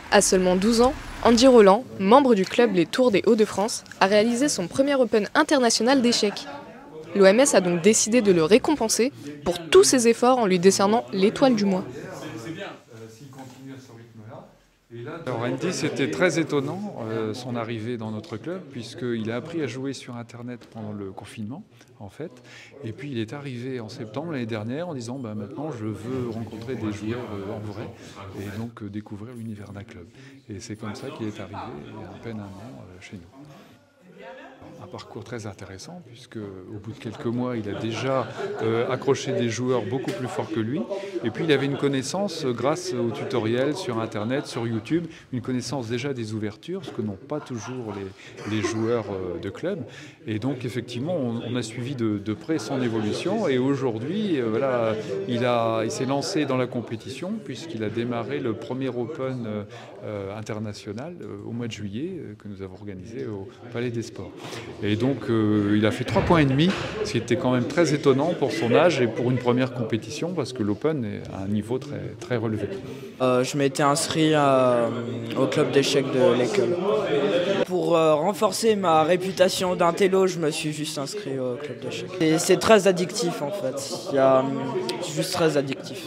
À seulement 12 ans, Andy Roland, membre du club Les Tours des Hauts-de-France, a réalisé son premier Open international d'échecs. L'OMS a donc décidé de le récompenser pour tous ses efforts en lui décernant l'étoile du mois. Alors Andy, c'était très étonnant son arrivée dans notre club, puisqu'il a appris à jouer sur Internet pendant le confinement, en fait. Et puis il est arrivé en septembre l'année dernière en disant maintenant je veux rencontrer des joueurs en vrai et donc découvrir l'univers d'un club. Et c'est comme ça qu'il est arrivé il y a à peine un an chez nous. Un parcours très intéressant puisque au bout de quelques mois il a déjà accroché des joueurs beaucoup plus forts que lui et puis il avait une connaissance grâce aux tutoriels sur internet, sur YouTube, une connaissance déjà des ouvertures, ce que n'ont pas toujours les joueurs de club et donc effectivement on a suivi de près son évolution et aujourd'hui voilà, il s'est lancé dans la compétition puisqu'il a démarré le premier Open international au mois de juillet que nous avons organisé au Palais des Sports. Et donc il a fait 3,5 points, ce qui était quand même très étonnant pour son âge et pour une première compétition parce que l'Open est à un niveau très, très relevé. Je m'étais inscrit au club d'échecs de l'école. Pour renforcer ma réputation d'intello, je me suis juste inscrit au club d'échecs. C'est très addictif en fait, c'est juste très addictif.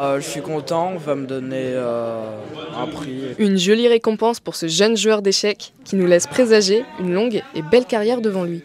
Je suis content, on va me donner un prix. Une jolie récompense pour ce jeune joueur d'échecs qui nous laisse présager une longue et belle carrière devant lui.